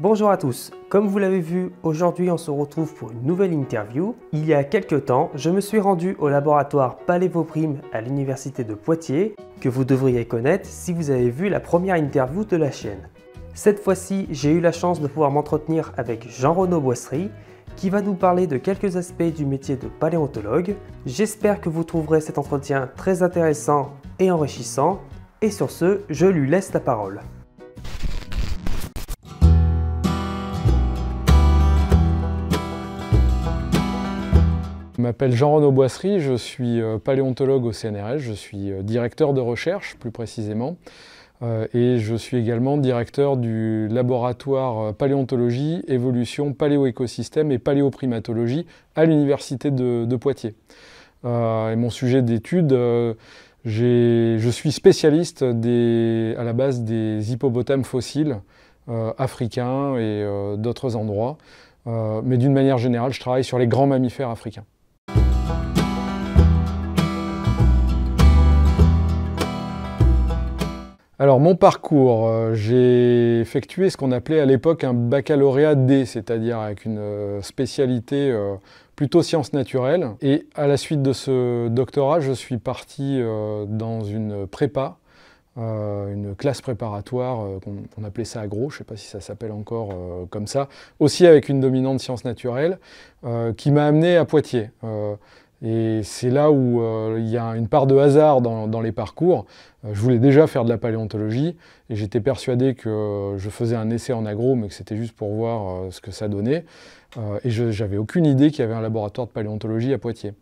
Bonjour à tous, comme vous l'avez vu, aujourd'hui on se retrouve pour une nouvelle interview. Il y a quelques temps, je me suis rendu au laboratoire Palévoprime à l'université de Poitiers, que vous devriez connaître si vous avez vu la première interview de la chaîne. Cette fois-ci, j'ai eu la chance de pouvoir m'entretenir avec Jean-Renaud Boisserie, qui va nous parler de quelques aspects du métier de paléontologue. J'espère que vous trouverez cet entretien très intéressant et enrichissant, et sur ce, je lui laisse la parole. Je m'appelle Jean-Renaud Boisserie, je suis paléontologue au CNRS, je suis directeur de recherche plus précisément, et je suis également directeur du laboratoire paléontologie, évolution, paléoécosystème et paléoprimatologie à l'université de Poitiers. Et mon sujet d'étude, je suis spécialiste à la base des hippopotames fossiles africains et d'autres endroits, mais d'une manière générale, je travaille sur les grands mammifères africains. Alors mon parcours, j'ai effectué ce qu'on appelait à l'époque un baccalauréat D, c'est-à-dire avec une spécialité plutôt sciences naturelles. Et à la suite de ce doctorat, je suis parti dans une prépa, une classe préparatoire, on appelait ça agro, je ne sais pas si ça s'appelle encore comme ça, aussi avec une dominante sciences naturelles, qui m'a amené à Poitiers. Et c'est là où il y a une part de hasard dans les parcours. Je voulais déjà faire de la paléontologie et j'étais persuadé que je faisais un essai en agro, mais que c'était juste pour voir ce que ça donnait. Et j'avais aucune idée qu'il y avait un laboratoire de paléontologie à Poitiers.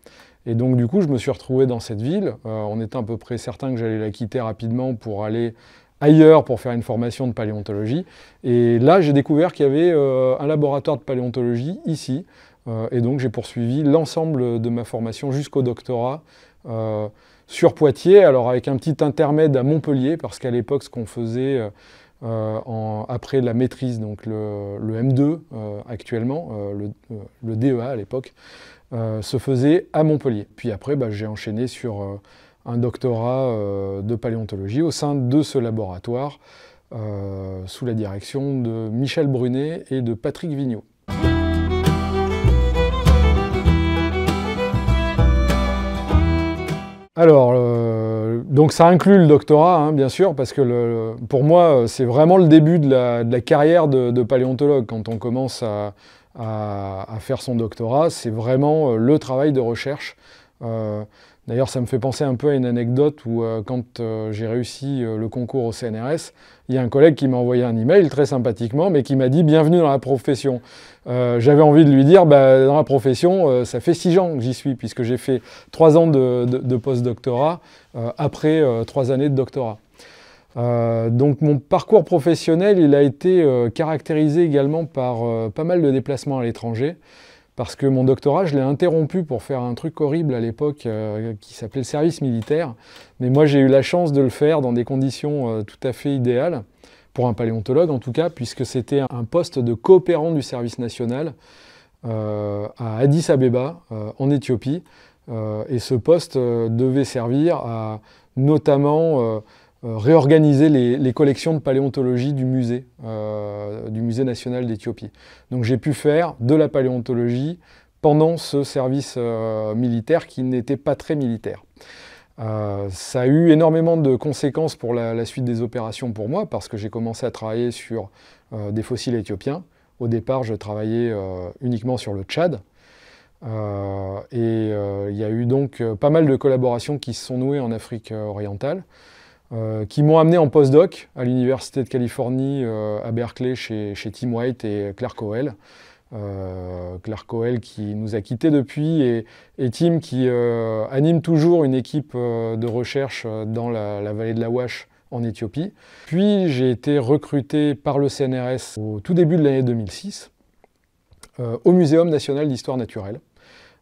Et donc du coup, je me suis retrouvé dans cette ville, en étant à peu près certain que j'allais la quitter rapidement pour aller ailleurs pour faire une formation de paléontologie. Et là, j'ai découvert qu'il y avait un laboratoire de paléontologie ici. Et donc j'ai poursuivi l'ensemble de ma formation jusqu'au doctorat sur Poitiers, alors avec un petit intermède à Montpellier, parce qu'à l'époque, ce qu'on faisait après la maîtrise, donc le M2 actuellement, le DEA à l'époque, se faisait à Montpellier. Puis après, j'ai enchaîné sur un doctorat de paléontologie au sein de ce laboratoire, sous la direction de Michel Brunet et de Patrick Vigneault. Alors, donc ça inclut le doctorat, hein, bien sûr, parce que pour moi, c'est vraiment le début de la carrière de paléontologue. Quand on commence à faire son doctorat, c'est vraiment le travail de recherche. D'ailleurs, ça me fait penser un peu à une anecdote où quand j'ai réussi le concours au CNRS, il y a un collègue qui m'a envoyé un email très sympathiquement, mais qui m'a dit « Bienvenue dans la profession ». J'avais envie de lui dire dans la profession, ça fait 6 ans que j'y suis, puisque j'ai fait 3 ans de post-doctorat après 3 années de doctorat. Donc mon parcours professionnel, il a été caractérisé également par pas mal de déplacements à l'étranger, parce que mon doctorat, je l'ai interrompu pour faire un truc horrible à l'époque qui s'appelait le service militaire. Mais moi, j'ai eu la chance de le faire dans des conditions tout à fait idéales, pour un paléontologue en tout cas, puisque c'était un poste de coopérant du service national à Addis Abeba, en Éthiopie. Et ce poste devait servir à notamment réorganiser les collections de paléontologie du musée national d'Éthiopie. Donc j'ai pu faire de la paléontologie pendant ce service militaire qui n'était pas très militaire. Ça a eu énormément de conséquences pour la suite des opérations pour moi, parce que j'ai commencé à travailler sur des fossiles éthiopiens. Au départ, je travaillais uniquement sur le Tchad. Il y a eu donc pas mal de collaborations qui se sont nouées en Afrique orientale, qui m'ont amené en postdoc à l'Université de Californie à Berkeley chez Tim White et Claire Cowell. Claire Cowell qui nous a quittés depuis et Tim qui anime toujours une équipe de recherche dans la vallée de l'Awash en Éthiopie. Puis j'ai été recruté par le CNRS au tout début de l'année 2006 au Muséum national d'histoire naturelle.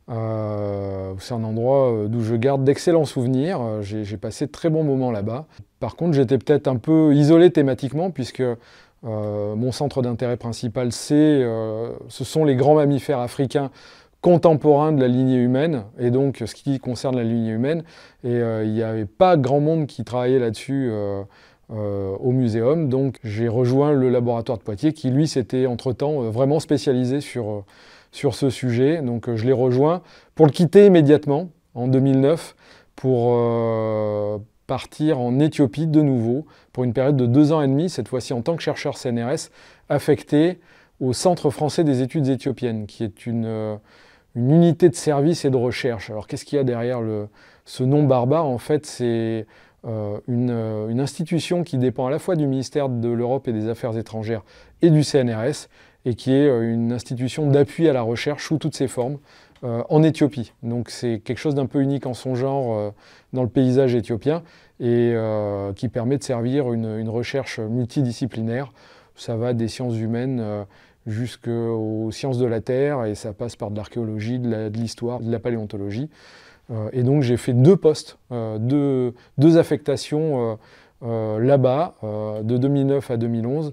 C'est un endroit d'où je garde d'excellents souvenirs. J'ai passé de très bons moments là-bas. Par contre, j'étais peut-être un peu isolé thématiquement, puisque mon centre d'intérêt principal, ce sont les grands mammifères africains contemporains de la lignée humaine, et donc ce qui concerne la lignée humaine. Et il n'y avait pas grand monde qui travaillait là-dessus au muséum. Donc j'ai rejoint le laboratoire de Poitiers qui, lui, s'était entre-temps vraiment spécialisé sur ce sujet. Donc je l'ai rejoint pour le quitter immédiatement, en 2009, pour partir en Éthiopie de nouveau, pour une période de 2 ans et demi, cette fois-ci en tant que chercheur CNRS, affecté au Centre français des études éthiopiennes, qui est une unité de service et de recherche. Alors qu'est-ce qu'il y a derrière ce nom barbare? En fait, c'est une institution qui dépend à la fois du ministère de l'Europe et des Affaires étrangères et du CNRS, et qui est une institution d'appui à la recherche sous toutes ses formes, en Éthiopie. Donc c'est quelque chose d'un peu unique en son genre dans le paysage éthiopien, et qui permet de servir une recherche multidisciplinaire. Ça va des sciences humaines jusqu'aux sciences de la Terre, et ça passe par de l'archéologie, de l'histoire, de la paléontologie. Et donc j'ai fait 2 postes, deux affectations là-bas, de 2009 à 2011,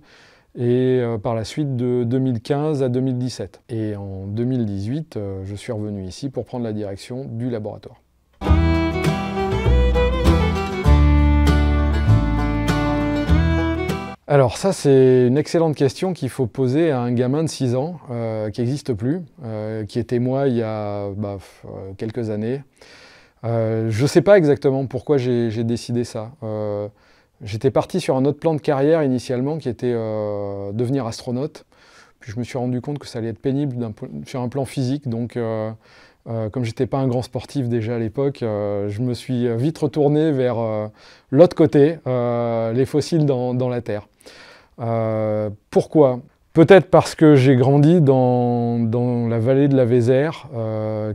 et par la suite de 2015 à 2017. Et en 2018, je suis revenu ici pour prendre la direction du laboratoire. Alors ça, c'est une excellente question qu'il faut poser à un gamin de 6 ans, qui n'existe plus, qui était moi il y a quelques années. Je ne sais pas exactement pourquoi j'ai décidé ça. J'étais parti sur un autre plan de carrière initialement, qui était devenir astronaute. Puis je me suis rendu compte que ça allait être pénible sur un plan physique, donc comme j'étais pas un grand sportif déjà à l'époque, je me suis vite retourné vers l'autre côté, les fossiles dans la Terre. Pourquoi? Peut-être parce que j'ai grandi dans la vallée de la Vézère,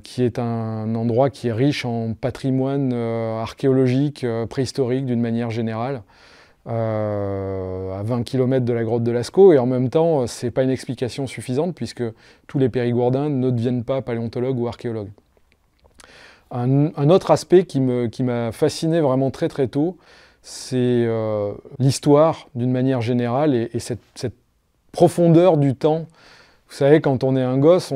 qui est un endroit qui est riche en patrimoine archéologique, préhistorique d'une manière générale, à 20 km de la grotte de Lascaux, et en même temps, ce n'est pas une explication suffisante, puisque tous les périgourdins ne deviennent pas paléontologues ou archéologues. Un autre aspect qui m'a fasciné vraiment très très tôt, c'est l'histoire d'une manière générale, et cette profondeur du temps. Vous savez, quand on est un gosse,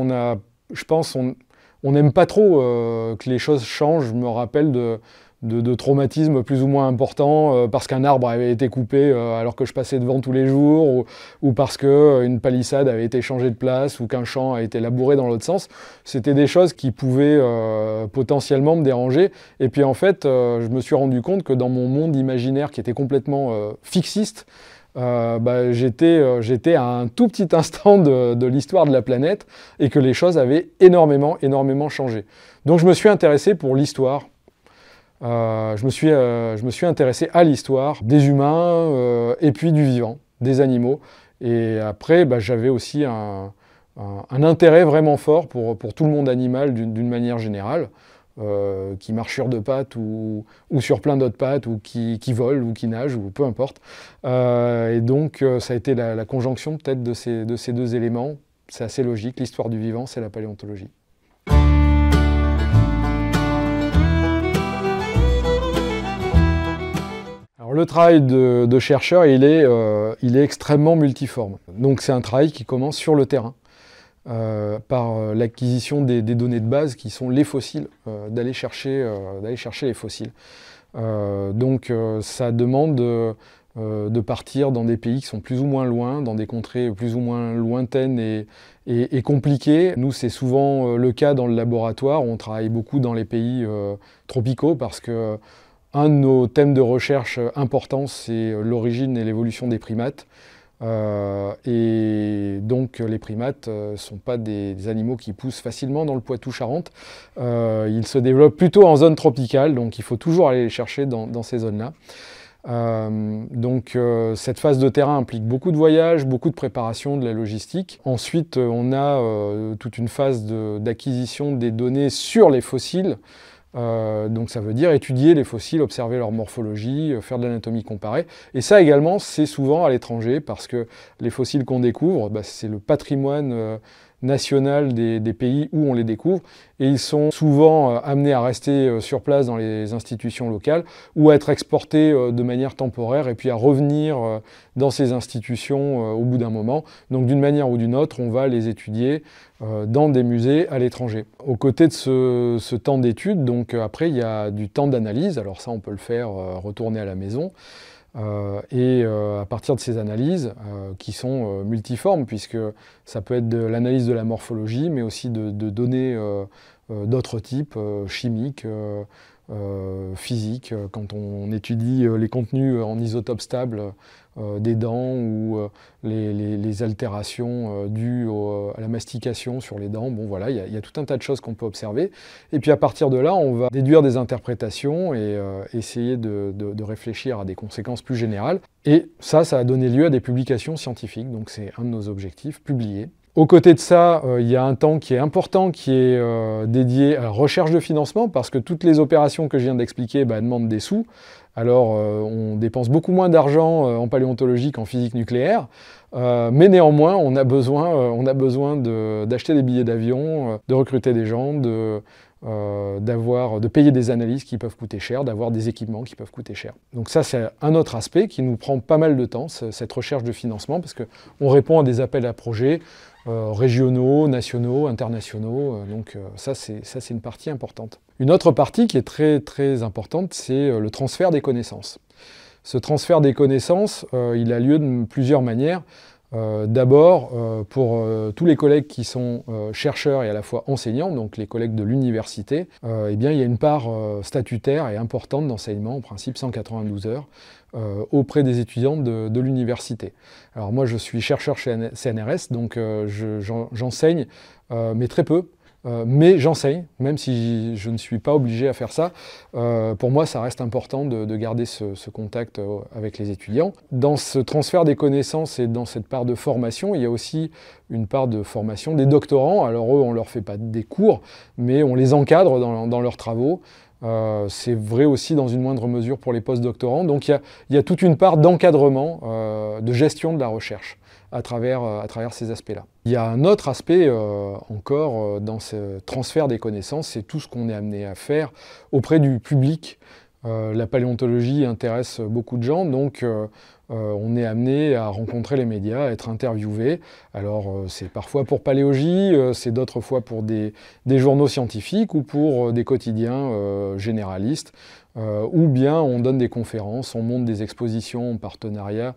je pense, on n'aime pas trop que les choses changent. Je me rappelle de traumatismes plus ou moins importants, parce qu'un arbre avait été coupé alors que je passais devant tous les jours, ou parce qu'une palissade avait été changée de place, ou qu'un champ a été labouré dans l'autre sens. C'était des choses qui pouvaient potentiellement me déranger. Et puis en fait, je me suis rendu compte que dans mon monde imaginaire qui était complètement fixiste, j'étais à un tout petit instant de l'histoire de la planète, et que les choses avaient énormément changé. Donc je me suis intéressé pour l'histoire. Je me suis intéressé à l'histoire des humains, et puis du vivant, des animaux. Et après, j'avais aussi un intérêt vraiment fort pour tout le monde animal d'une manière générale, qui marche sur 2 pattes ou sur plein d'autres pattes, ou qui vole ou qui nage, ou peu importe. Et donc ça a été la conjonction peut-être de ces 2 éléments. C'est assez logique, l'histoire du vivant, c'est la paléontologie. Alors, le travail de chercheur, il est extrêmement multiforme. Donc c'est un travail qui commence sur le terrain, par l'acquisition des données de base qui sont les fossiles, d'aller chercher les fossiles. Donc ça demande de partir dans des pays qui sont plus ou moins loin, dans des contrées plus ou moins lointaines et compliquées. Nous, c'est souvent le cas dans le laboratoire. On travaille beaucoup dans les pays tropicaux, parce que un de nos thèmes de recherche importants, c'est l'origine et l'évolution des primates. Et donc les primates ne sont pas des animaux qui poussent facilement dans le Poitou-Charentes. Ils se développent plutôt en zone tropicale, donc il faut toujours aller les chercher dans ces zones-là. Donc cette phase de terrain implique beaucoup de voyages, beaucoup de préparation, de la logistique. Ensuite, on a toute une phase d'acquisition des données sur les fossiles. Donc ça veut dire étudier les fossiles, observer leur morphologie, faire de l'anatomie comparée. Et ça également, c'est souvent à l'étranger, parce que les fossiles qu'on découvre, c'est le patrimoine national des pays où on les découvre, et ils sont souvent amenés à rester sur place dans les institutions locales, ou à être exportés de manière temporaire, et puis à revenir dans ces institutions au bout d'un moment. Donc d'une manière ou d'une autre, on va les étudier dans des musées à l'étranger. Aux côtés de ce temps d'étude, donc après il y a du temps d'analyse. Alors ça, on peut le faire retourner à la maison. À partir de ces analyses, qui sont multiformes, puisque ça peut être de l'analyse de la morphologie, mais aussi de données d'autres types, chimiques, physiques, quand on étudie les contenus en isotope stable des dents ou les altérations dues à la mastication sur les dents. Bon voilà, il y a tout un tas de choses qu'on peut observer. Et puis à partir de là, on va déduire des interprétations et essayer de réfléchir à des conséquences plus générales. Et ça a donné lieu à des publications scientifiques, donc c'est un de nos objectifs, publier. Aux côtés de ça, il y a un temps qui est important, qui est dédié à la recherche de financement, parce que toutes les opérations que je viens d'expliquer demandent des sous. Alors, on dépense beaucoup moins d'argent en paléontologie qu'en physique nucléaire, mais néanmoins, on a besoin d'acheter des billets d'avion, de recruter des gens, de payer des analyses qui peuvent coûter cher, d'avoir des équipements qui peuvent coûter cher. Donc ça, c'est un autre aspect qui nous prend pas mal de temps, cette recherche de financement, parce qu'on répond à des appels à projets régionaux, nationaux, internationaux. Donc ça, c'est une partie importante. Une autre partie qui est très, très importante, c'est le transfert des connaissances. Ce transfert des connaissances, il a lieu de plusieurs manières. D'abord, pour tous les collègues qui sont chercheurs et à la fois enseignants, donc les collègues de l'université, eh bien, il y a une part statutaire et importante d'enseignement, en principe 192 heures, auprès des étudiants de l'université. Alors moi, je suis chercheur chez CNRS, donc j'enseigne, mais très peu. Mais j'enseigne, même si je ne suis pas obligé à faire ça. Pour moi, ça reste important de garder ce contact avec les étudiants. Dans ce transfert des connaissances et dans cette part de formation, il y a aussi une part de formation des doctorants. Alors eux, on ne leur fait pas des cours, mais on les encadre dans leurs travaux. C'est vrai aussi dans une moindre mesure pour les post-doctorants. Donc il y a toute une part d'encadrement, de gestion de la recherche à travers ces aspects-là. Il y a un autre aspect encore dans ce transfert des connaissances, c'est tout ce qu'on est amené à faire auprès du public. La paléontologie intéresse beaucoup de gens, donc on est amené à rencontrer les médias, à être interviewé. Alors c'est parfois pour Paléogie, c'est d'autres fois pour des journaux scientifiques ou pour des quotidiens généralistes, ou bien on donne des conférences, on monte des expositions en partenariat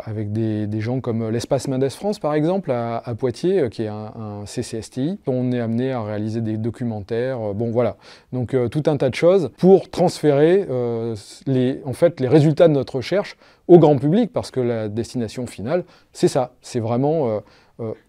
avec des gens comme l'Espace Mendes France, par exemple, à Poitiers, qui est un CCSTI. On est amené à réaliser des documentaires, bon voilà. Donc tout un tas de choses pour transférer en fait, les résultats de notre recherche au grand public, parce que la destination finale, c'est ça. C'est vraiment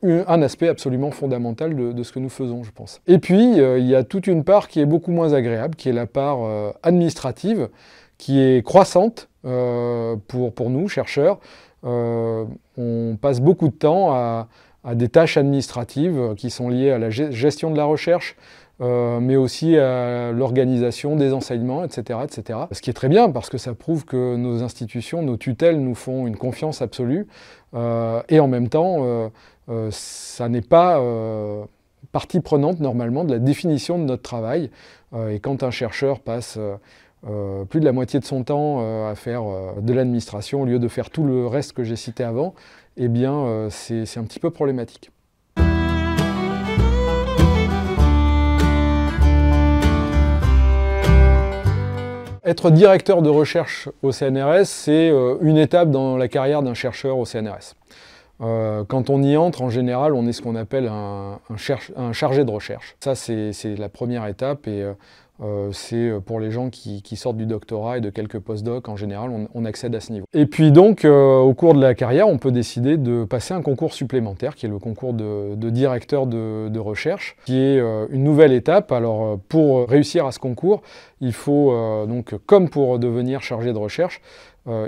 un aspect absolument fondamental de ce que nous faisons, je pense. Et puis, il y a toute une part qui est beaucoup moins agréable, qui est la part administrative, qui est croissante pour nous, chercheurs. On passe beaucoup de temps à des tâches administratives qui sont liées à la gestion de la recherche, mais aussi à l'organisation des enseignements, etc., etc. Ce qui est très bien, parce que ça prouve que nos institutions, nos tutelles nous font une confiance absolue, et en même temps, ça n'est pas partie prenante, normalement, de la définition de notre travail. Et quand un chercheur passe plus de la moitié de son temps à faire de l'administration au lieu de faire tout le reste que j'ai cité avant, eh bien c'est un petit peu problématique. Être directeur de recherche au CNRS, c'est une étape dans la carrière d'un chercheur au CNRS. Quand on y entre, en général, on est ce qu'on appelle un chargé de recherche. Ça, c'est la première étape, et c'est pour les gens qui sortent du doctorat et de quelques post-docs, en général, on accède à ce niveau. Et puis donc, au cours de la carrière, on peut décider de passer un concours supplémentaire, qui est le concours de directeur de recherche, qui est une nouvelle étape. Alors, pour réussir à ce concours, il faut, donc, comme pour devenir chargé de recherche,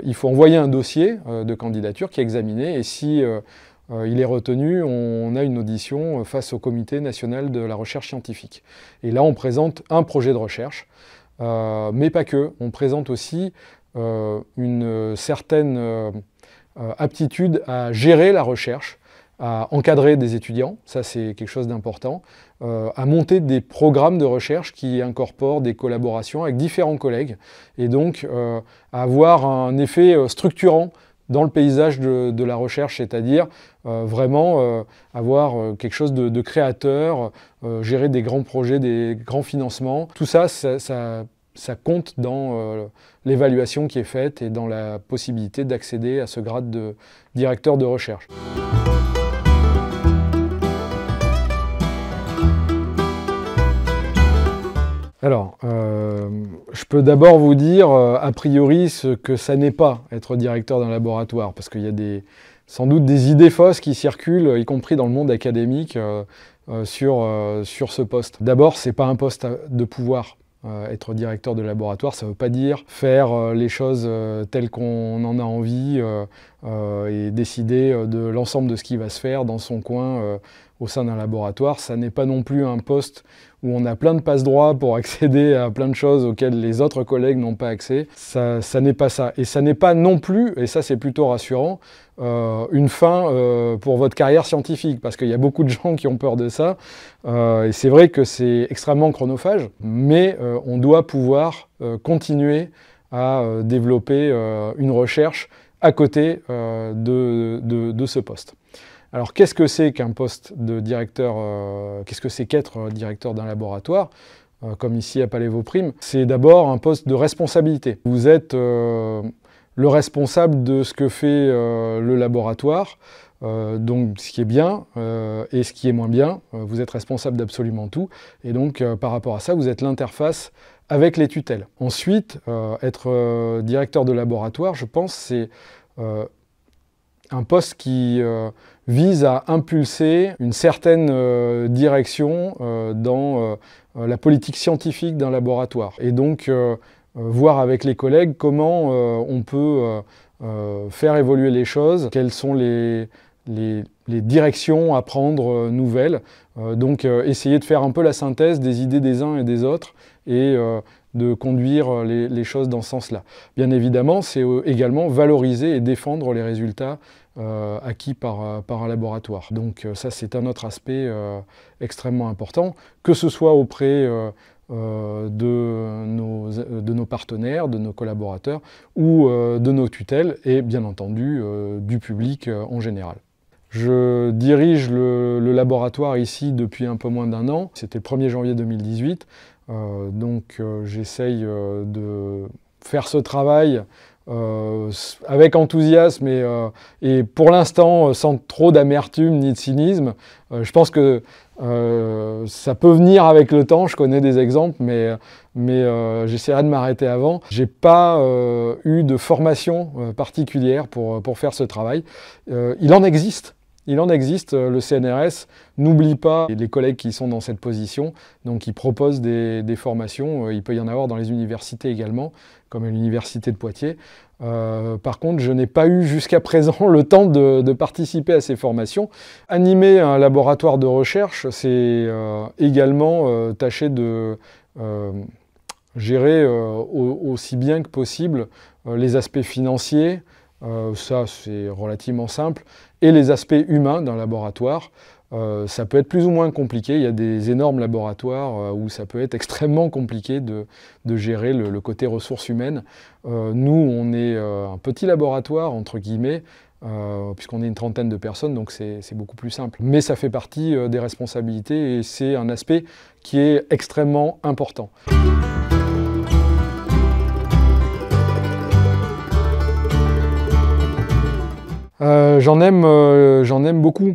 il faut envoyer un dossier de candidature qui est examiné, et si il est retenu, on a une audition face au Comité national de la recherche scientifique. Et là, on présente un projet de recherche, mais pas que. On présente aussi une certaine aptitude à gérer la recherche, à encadrer des étudiants, ça c'est quelque chose d'important, à monter des programmes de recherche qui incorporent des collaborations avec différents collègues, et donc à avoir un effet structurant dans le paysage de la recherche, c'est-à-dire vraiment avoir quelque chose de créateur, gérer des grands projets, des grands financements. Tout ça, ça ça compte dans l'évaluation qui est faite et dans la possibilité d'accéder à ce grade de directeur de recherche. Alors, je peux d'abord vous dire, a priori, ce que ça n'est pas être directeur d'un laboratoire, parce qu'il y a sans doute des idées fausses qui circulent, y compris dans le monde académique, sur ce poste. D'abord, ce n'est pas un poste de pouvoir. Être directeur de laboratoire, ça ne veut pas dire faire les choses telles qu'on en a envie et décider de l'ensemble de ce qui va se faire dans son coin au sein d'un laboratoire. Ça n'est pas non plus un poste où on a plein de passe-droits pour accéder à plein de choses auxquelles les autres collègues n'ont pas accès. Ça n'est pas ça. Et ça n'est pas non plus, et ça c'est plutôt rassurant, une fin pour votre carrière scientifique, parce qu'il y a beaucoup de gens qui ont peur de ça. Et c'est vrai que c'est extrêmement chronophage, mais on doit pouvoir continuer à développer une recherche à côté de ce poste. Alors qu'est-ce que c'est qu'un poste de directeur, qu'est-ce que c'est qu'être directeur d'un laboratoire, comme ici à Palais-Vauprime? C'est d'abord un poste de responsabilité. Vous êtes le responsable de ce que fait le laboratoire, donc ce qui est bien et ce qui est moins bien. Vous êtes responsable d'absolument tout, et donc par rapport à ça, vous êtes l'interface avec les tutelles. Ensuite, être directeur de laboratoire, je pense, c'est un poste qui vise à impulser une certaine direction dans la politique scientifique d'un laboratoire. Et donc, voir avec les collègues comment on peut faire évoluer les choses, quelles sont les directions à prendre nouvelles. Donc, essayer de faire un peu la synthèse des idées des uns et des autres et de conduire les choses dans ce sens-là. Bien évidemment, c'est également valoriser et défendre les résultats acquis par un laboratoire. Donc ça, c'est un autre aspect extrêmement important, que ce soit auprès de nos partenaires, de nos collaborateurs ou de nos tutelles et bien entendu du public en général. Je dirige le laboratoire ici depuis un peu moins d'un an, c'était le 1er janvier 2018. Donc j'essaye de faire ce travail avec enthousiasme et pour l'instant sans trop d'amertume ni de cynisme. Je pense que ça peut venir avec le temps, je connais des exemples, mais j'essaierai de m'arrêter avant. J'ai pas eu de formation particulière pour faire ce travail. Il en existe. Il en existe, le CNRS n'oublie pas les collègues qui sont dans cette position, donc ils proposent des formations, il peut y en avoir dans les universités également, comme à l'université de Poitiers. Par contre, je n'ai pas eu jusqu'à présent le temps de participer à ces formations. Animer un laboratoire de recherche, c'est également tâcher de gérer aussi bien que possible les aspects financiers, ça c'est relativement simple, et les aspects humains d'un laboratoire. Ça peut être plus ou moins compliqué, il y a des énormes laboratoires où ça peut être extrêmement compliqué de gérer le côté ressources humaines. Nous, on est un petit laboratoire, entre guillemets, puisqu'on est une trentaine de personnes, donc c'est beaucoup plus simple. Mais ça fait partie des responsabilités et c'est un aspect qui est extrêmement important. J'en aime beaucoup.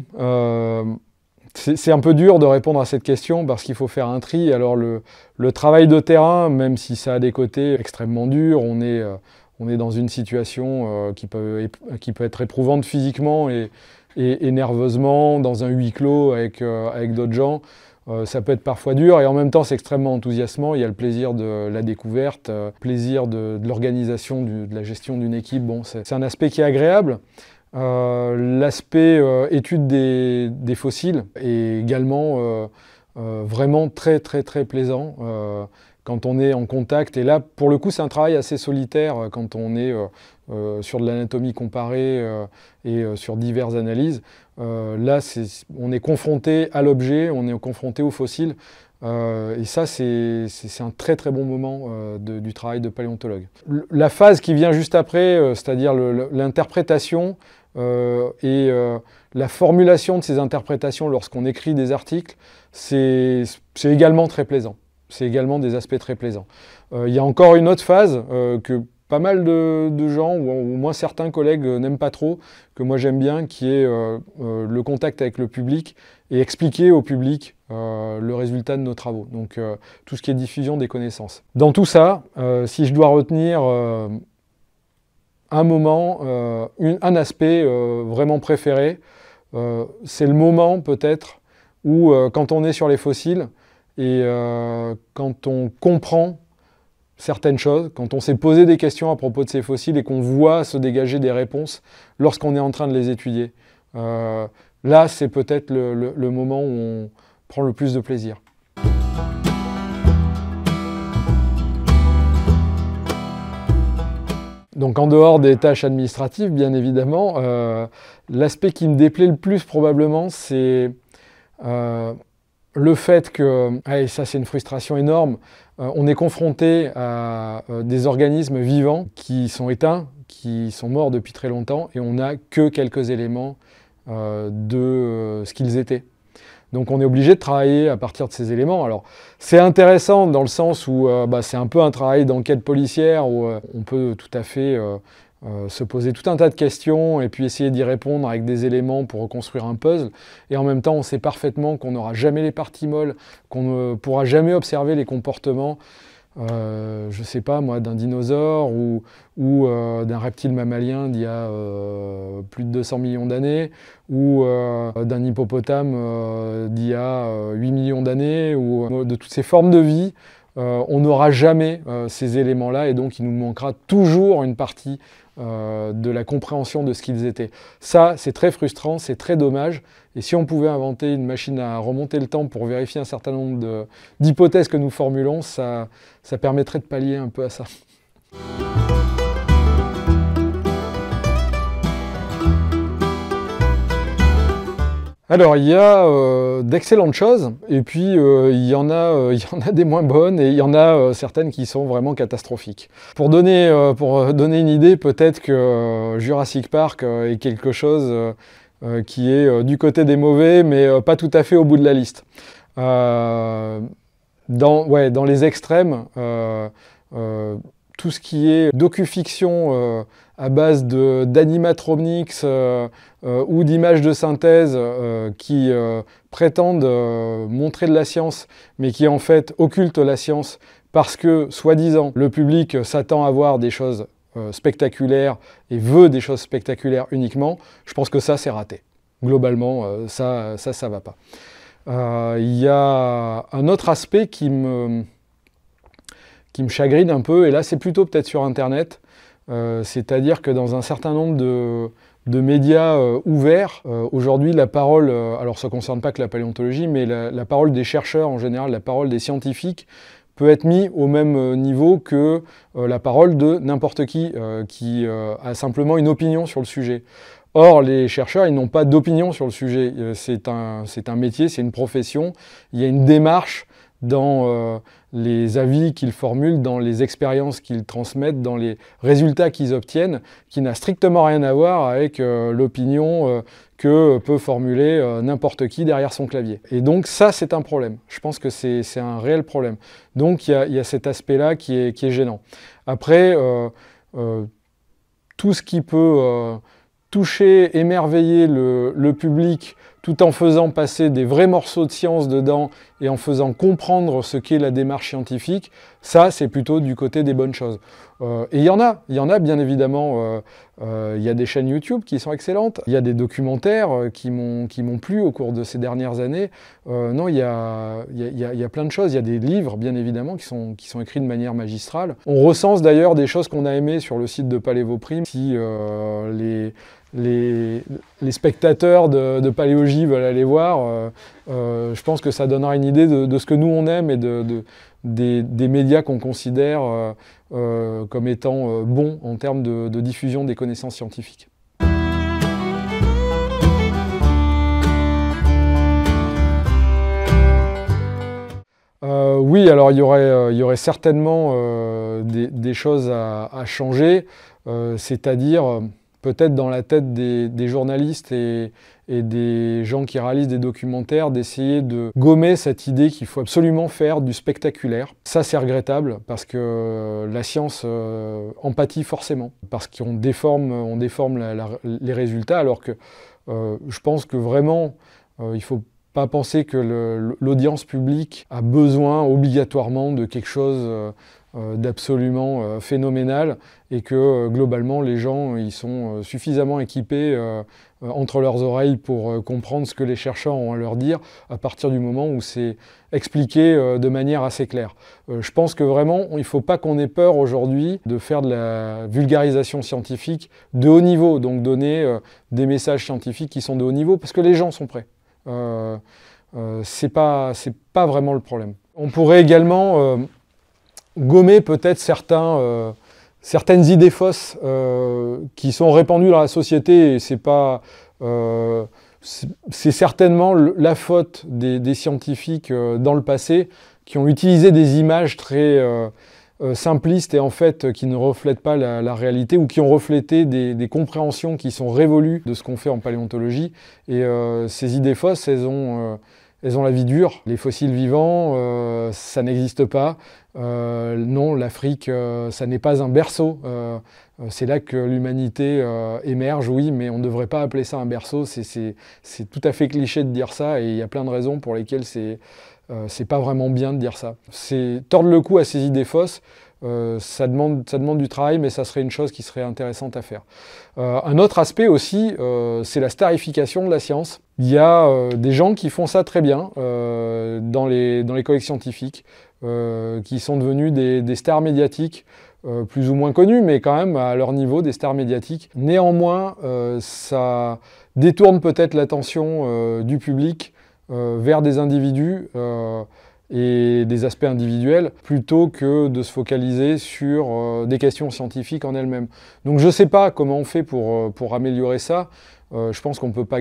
C'est un peu dur de répondre à cette question parce qu'il faut faire un tri. Alors le travail de terrain, même si ça a des côtés extrêmement durs, on est dans une situation qui peut être éprouvante physiquement et nerveusement, dans un huis clos avec d'autres gens. Ça peut être parfois dur et en même temps c'est extrêmement enthousiasmant. Il y a le plaisir de la découverte, le plaisir de l'organisation, de la gestion d'une équipe. Bon, c'est un aspect qui est agréable. L'aspect étude des fossiles est également vraiment très plaisant quand on est en contact. Et là, pour le coup, c'est un travail assez solitaire quand on est sur de l'anatomie comparée et sur diverses analyses. Là, on est confronté à l'objet, on est confronté aux fossiles. Et ça, c'est un très bon moment du travail de paléontologue. La phase qui vient juste après, c'est-à-dire l'interprétation et la formulation de ces interprétations lorsqu'on écrit des articles, c'est également très plaisant. c'est également des aspects très plaisants. Il y a encore une autre phase que pas mal de gens, ou au moins certains collègues, n'aiment pas trop, que moi j'aime bien, qui est le contact avec le public et expliquer au public le résultat de nos travaux. Donc tout ce qui est diffusion des connaissances. Dans tout ça, si je dois retenir un moment, un aspect vraiment préféré, c'est le moment peut-être où quand on est sur les fossiles et quand on comprend certaines choses, quand on s'est posé des questions à propos de ces fossiles et qu'on voit se dégager des réponses lorsqu'on est en train de les étudier. Là, c'est peut-être le moment où on prend le plus de plaisir. Donc en dehors des tâches administratives, bien évidemment, l'aspect qui me déplaît le plus probablement, c'est le fait que, et ça c'est une frustration énorme, on est confronté à des organismes vivants qui sont éteints, qui sont morts depuis très longtemps, et on n'a que quelques éléments de ce qu'ils étaient. Donc on est obligé de travailler à partir de ces éléments. Alors c'est intéressant dans le sens où c'est un peu un travail d'enquête policière, où on peut tout à fait se poser tout un tas de questions et puis essayer d'y répondre avec des éléments pour reconstruire un puzzle. Et en même temps, on sait parfaitement qu'on n'aura jamais les parties molles, qu'on ne pourra jamais observer les comportements, je ne sais pas moi, d'un dinosaure ou d'un reptile mammalien d'il y a plus de 200 millions d'années, ou d'un hippopotame d'il y a 8 millions d'années, ou de toutes ces formes de vie. On n'aura jamais ces éléments-là et donc il nous manquera toujours une partie de la compréhension de ce qu'ils étaient. Ça, c'est très frustrant, c'est très dommage. Et si on pouvait inventer une machine à remonter le temps pour vérifier un certain nombre d'hypothèses que nous formulons, ça permettrait de pallier un peu à ça. Alors, il y a d'excellentes choses, et puis il y en a des moins bonnes, et il y en a certaines qui sont vraiment catastrophiques. Pour donner une idée, peut-être que Jurassic Park est quelque chose qui est du côté des mauvais, mais pas tout à fait au bout de la liste. Dans les extrêmes, tout ce qui est docu-fiction à base d'animatronics ou d'images de synthèse qui prétendent montrer de la science, mais qui en fait occultent la science parce que, soi-disant, le public s'attend à voir des choses spectaculaires et veut des choses spectaculaires uniquement, je pense que ça, c'est raté. Globalement, ça va pas. Il y a un autre aspect qui me chagrine un peu, et là, c'est plutôt peut-être sur Internet, c'est-à-dire que dans un certain nombre de médias ouverts, aujourd'hui la parole, alors ça ne concerne pas que la paléontologie, mais la parole des chercheurs en général, la parole des scientifiques, peut être mise au même niveau que la parole de n'importe qui a simplement une opinion sur le sujet. Or, les chercheurs, ils n'ont pas d'opinion sur le sujet. C'est un métier, c'est une profession, il y a une démarche dans les avis qu'ils formulent, dans les expériences qu'ils transmettent, dans les résultats qu'ils obtiennent, qui n'a strictement rien à voir avec l'opinion que peut formuler n'importe qui derrière son clavier. Et donc ça, c'est un problème. Je pense que c'est un réel problème. Donc il y a cet aspect-là qui est gênant. Après, tout ce qui peut toucher, émerveiller le public, tout en faisant passer des vrais morceaux de science dedans et en faisant comprendre ce qu'est la démarche scientifique, ça c'est plutôt du côté des bonnes choses. Et il y en a bien évidemment, il y a des chaînes YouTube qui sont excellentes, il y a des documentaires qui m'ont plu au cours de ces dernières années. Non, il y a plein de choses, il y a des livres bien évidemment qui sont écrits de manière magistrale. On recense d'ailleurs des choses qu'on a aimées sur le site de Palévoprime. Si les spectateurs de Paléogie veulent aller voir, je pense que ça donnera une idée de ce que nous on aime et des médias qu'on considère comme étant bons en termes de diffusion des connaissances scientifiques. Oui, alors il y aurait certainement des choses à changer, c'est-à-dire peut-être dans la tête des journalistes et des gens qui réalisent des documentaires, d'essayer de gommer cette idée qu'il faut absolument faire du spectaculaire. Ça, c'est regrettable, parce que la science en pâtit forcément, parce qu'on déforme les résultats, alors que je pense que vraiment, il ne faut pas penser que l'audience publique a besoin obligatoirement de quelque chose d'absolument phénoménal, et que globalement les gens ils sont suffisamment équipés entre leurs oreilles pour comprendre ce que les chercheurs ont à leur dire, à partir du moment où c'est expliqué de manière assez claire. Je pense que vraiment il ne faut pas qu'on ait peur aujourd'hui de faire de la vulgarisation scientifique de haut niveau, donc donner des messages scientifiques qui sont de haut niveau, parce que les gens sont prêts. C'est pas vraiment le problème. On pourrait également gommer peut-être certaines idées fausses qui sont répandues dans la société, et c'est certainement la faute des scientifiques dans le passé, qui ont utilisé des images très simplistes et en fait qui ne reflètent pas la réalité, ou qui ont reflété des compréhensions qui sont révolues de ce qu'on fait en paléontologie. Et ces idées fausses, elles ont la vie dure. Les fossiles vivants, ça n'existe pas. Non, l'Afrique, ça n'est pas un berceau. C'est là que l'humanité émerge, oui, mais on ne devrait pas appeler ça un berceau. C'est tout à fait cliché de dire ça, et il y a plein de raisons pour lesquelles c'est pas vraiment bien de dire ça. C'est tordre le cou à ces idées fausses. Ça demande du travail, mais ça serait une chose qui serait intéressante à faire. Un autre aspect aussi, c'est la starification de la science. Il y a des gens qui font ça très bien dans les collègues scientifiques, qui sont devenus des stars médiatiques, plus ou moins connus, mais quand même à leur niveau, des stars médiatiques. Néanmoins, ça détourne peut-être l'attention du public vers des individus et des aspects individuels, plutôt que de se focaliser sur des questions scientifiques en elles-mêmes. Donc je ne sais pas comment on fait pour améliorer ça. Je pense qu'on ne peut pas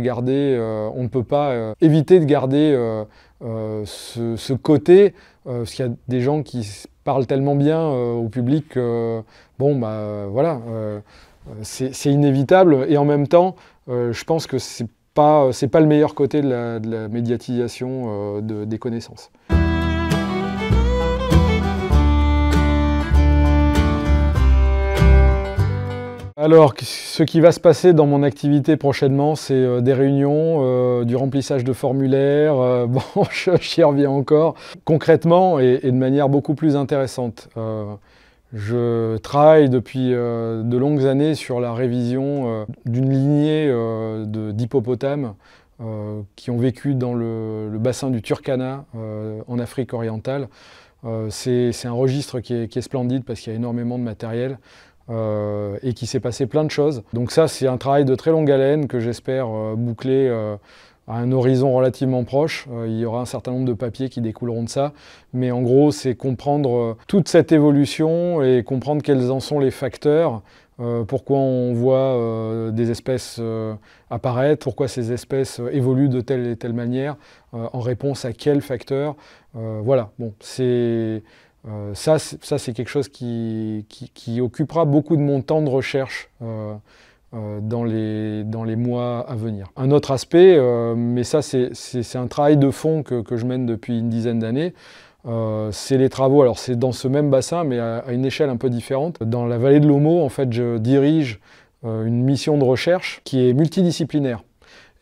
éviter de garder ce côté, parce qu'il y a des gens qui parlent tellement bien au public que, bon, bah voilà, c'est inévitable, et en même temps, je pense que c'est pas le meilleur côté de la médiatisation des connaissances. Alors, ce qui va se passer dans mon activité prochainement, c'est des réunions, du remplissage de formulaires, bon, j'y reviens encore, concrètement et de manière beaucoup plus intéressante. Je travaille depuis de longues années sur la révision d'une lignée d'hippopotames qui ont vécu dans le bassin du Turkana en Afrique orientale. C'est un registre qui est splendide, parce qu'il y a énormément de matériel. Et qui s'est passé plein de choses. Donc ça, c'est un travail de très longue haleine que j'espère boucler à un horizon relativement proche. Il y aura un certain nombre de papiers qui découleront de ça, mais en gros, c'est comprendre toute cette évolution et comprendre quels en sont les facteurs, pourquoi on voit des espèces apparaître, pourquoi ces espèces évoluent de telle et telle manière, en réponse à quels facteurs. Voilà, bon, ça, c'est quelque chose qui occupera beaucoup de mon temps de recherche dans les mois à venir. Un autre aspect, mais ça c'est un travail de fond que je mène depuis une dizaine d'années, c'est les travaux, alors c'est dans ce même bassin, mais à une échelle un peu différente. Dans la vallée de l'Omo, en fait, je dirige une mission de recherche qui est multidisciplinaire.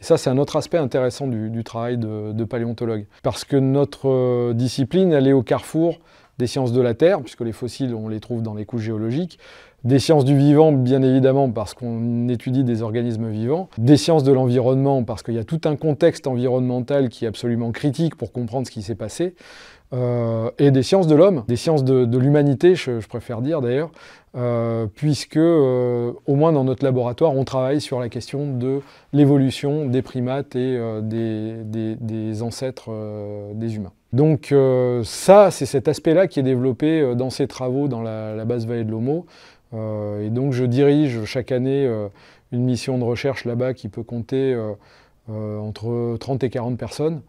Et ça, c'est un autre aspect intéressant du travail de paléontologue. Parce que notre discipline, elle est au carrefour des sciences de la Terre, puisque les fossiles, on les trouve dans les couches géologiques, des sciences du vivant, bien évidemment, parce qu'on étudie des organismes vivants, des sciences de l'environnement, parce qu'il y a tout un contexte environnemental qui est absolument critique pour comprendre ce qui s'est passé, et des sciences de l'homme, des sciences de l'humanité, je préfère dire d'ailleurs, puisque, au moins dans notre laboratoire, on travaille sur la question de l'évolution des primates et des ancêtres des humains. Donc ça, c'est cet aspect-là qui est développé dans ces travaux dans la basse vallée de l'Omo. Et donc je dirige chaque année une mission de recherche là-bas qui peut compter entre 30 et 40 personnes.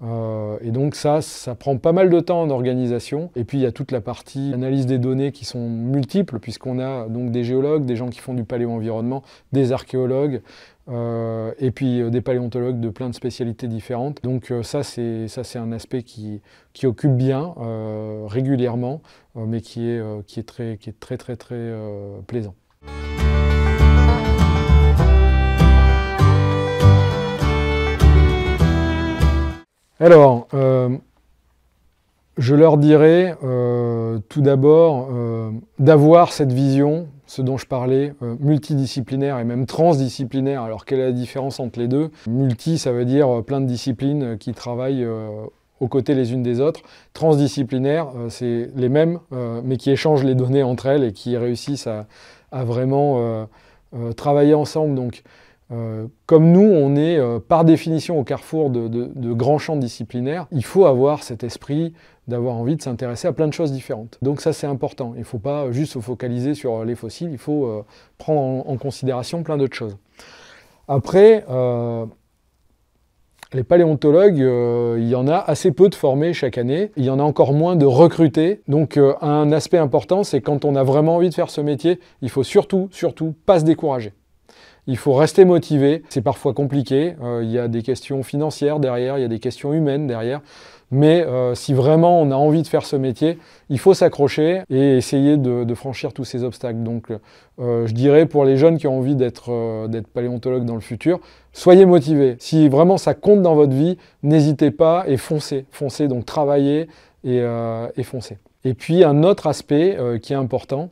Et donc ça prend pas mal de temps en organisation. Et puis il y a toute la partie analyse des données qui sont multiples, puisqu'on a donc des géologues, des gens qui font du paléo-environnement, des archéologues, et puis des paléontologues de plein de spécialités différentes. Donc ça c'est un aspect qui occupe bien régulièrement, mais qui est très plaisant. Alors, je leur dirais tout d'abord d'avoir cette vision, ce dont je parlais, multidisciplinaire et même transdisciplinaire. Alors, quelle est la différence entre les deux? Multi, ça veut dire plein de disciplines qui travaillent aux côtés les unes des autres. Transdisciplinaire, c'est les mêmes, mais qui échangent les données entre elles et qui réussissent à vraiment travailler ensemble. Donc, comme nous, on est par définition au carrefour de grands champs disciplinaires, il faut avoir cet esprit d'avoir envie de s'intéresser à plein de choses différentes. Donc ça, c'est important. Il ne faut pas juste se focaliser sur les fossiles, il faut prendre en considération plein d'autres choses. Après, les paléontologues, il y en a assez peu de formés chaque année, il y en a encore moins de recrutés. Donc un aspect important, c'est quand on a vraiment envie de faire ce métier, il faut surtout pas se décourager. Il faut rester motivé, c'est parfois compliqué, il y a des questions financières derrière, il y a des questions humaines derrière, mais si vraiment on a envie de faire ce métier, il faut s'accrocher et essayer de franchir tous ces obstacles. Donc je dirais pour les jeunes qui ont envie d'être paléontologues dans le futur, soyez motivés. Si vraiment ça compte dans votre vie, n'hésitez pas et foncez, donc travaillez et foncez. Et puis un autre aspect qui est important,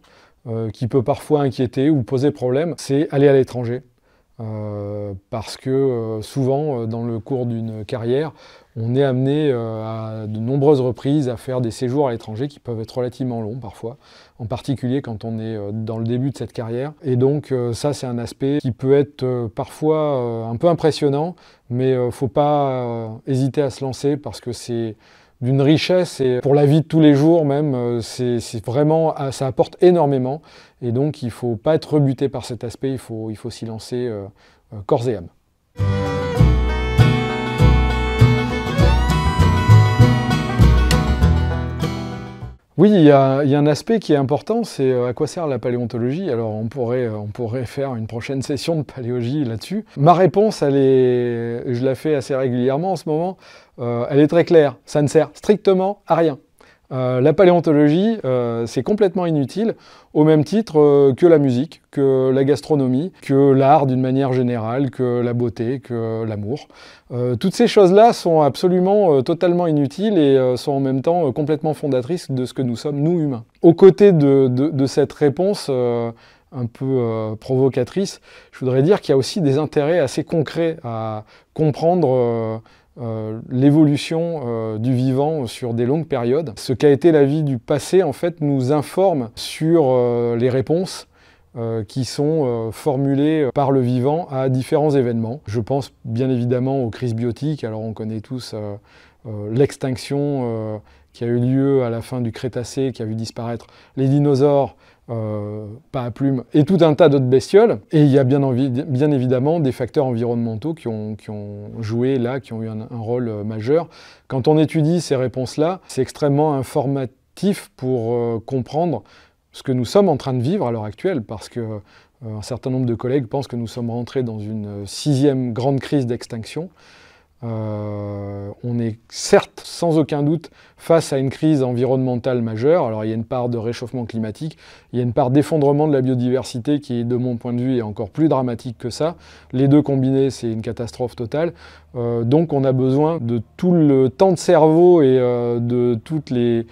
qui peut parfois inquiéter ou poser problème, c'est aller à l'étranger. Parce que souvent, dans le cours d'une carrière, on est amené à de nombreuses reprises à faire des séjours à l'étranger qui peuvent être relativement longs parfois, en particulier quand on est dans le début de cette carrière. Et donc ça, c'est un aspect qui peut être parfois un peu impressionnant, mais il ne faut pas hésiter à se lancer parce que c'est d'une richesse et pour la vie de tous les jours même, c'est vraiment, ça apporte énormément et donc il ne faut pas être rebuté par cet aspect, il faut s'y lancer corps et âme. Oui, il y a un aspect qui est important, c'est à quoi sert la paléontologie. Alors on pourrait faire une prochaine session de paléologie là-dessus. Ma réponse, je la fais assez régulièrement en ce moment, elle est très claire, ça ne sert strictement à rien. La paléontologie, c'est complètement inutile, au même titre que la musique, que la gastronomie, que l'art d'une manière générale, que la beauté, que l'amour. Toutes ces choses-là sont absolument totalement inutiles et sont en même temps complètement fondatrices de ce que nous sommes, nous humains. Aux côtés de cette réponse un peu provocatrice, je voudrais dire qu'il y a aussi des intérêts assez concrets à comprendre l'évolution du vivant sur des longues périodes. Ce qu'a été la vie du passé, en fait, nous informe sur les réponses qui sont formulées par le vivant à différents événements. Je pense bien évidemment aux crises biotiques. Alors on connaît tous l'extinction qui a eu lieu à la fin du Crétacé, qui a vu disparaître les dinosaures, pas à plumes, et tout un tas d'autres bestioles. Et il y a bien évidemment des facteurs environnementaux qui ont joué là, qui ont eu un rôle majeur. Quand on étudie ces réponses-là, c'est extrêmement informatif pour comprendre ce que nous sommes en train de vivre à l'heure actuelle, parce que un certain nombre de collègues pensent que nous sommes rentrés dans une 6e grande crise d'extinction. On est certes, sans aucun doute, face à une crise environnementale majeure. Alors il y a une part de réchauffement climatique, il y a une part d'effondrement de la biodiversité qui, de mon point de vue, est encore plus dramatique que ça. Les deux combinés, c'est une catastrophe totale. Donc on a besoin de tout le temps de cerveau et de toutes les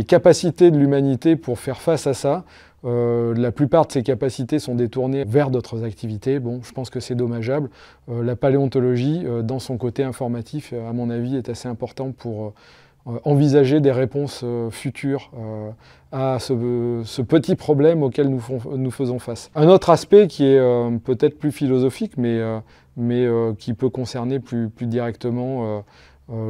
capacités de l'humanité pour faire face à ça. La plupart de ces capacités sont détournées vers d'autres activités. Bon, je pense que c'est dommageable. La paléontologie, dans son côté informatif, à mon avis, est assez important pour envisager des réponses futures à ce petit problème auquel nous faisons face. Un autre aspect qui est peut-être plus philosophique, mais qui peut concerner plus directement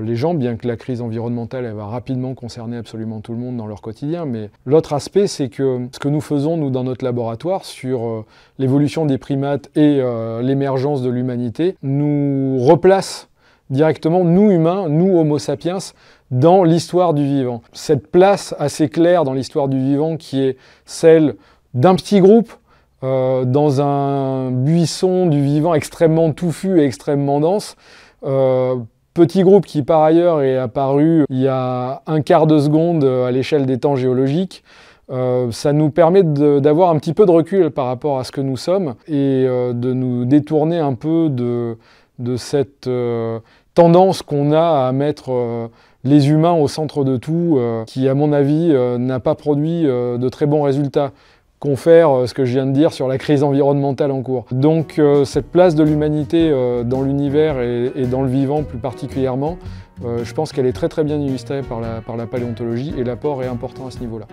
les gens, bien que la crise environnementale elle va rapidement concerner absolument tout le monde dans leur quotidien. Mais l'autre aspect, c'est que ce que nous faisons, nous, dans notre laboratoire, sur l'évolution des primates et l'émergence de l'humanité, nous replace directement, nous humains, nous Homo sapiens, dans l'histoire du vivant. Cette place assez claire dans l'histoire du vivant qui est celle d'un petit groupe dans un buisson du vivant extrêmement touffu et extrêmement dense. Petit groupe qui par ailleurs est apparu il y a un quart de seconde à l'échelle des temps géologiques. Ça nous permet d'avoir un petit peu de recul par rapport à ce que nous sommes et de nous détourner un peu de cette tendance qu'on a à mettre les humains au centre de tout, qui à mon avis n'a pas produit de très bons résultats. Confère ce que je viens de dire sur la crise environnementale en cours. Donc cette place de l'humanité dans l'univers et dans le vivant plus particulièrement, je pense qu'elle est très très bien illustrée par la paléontologie et l'apport est important à ce niveau-là.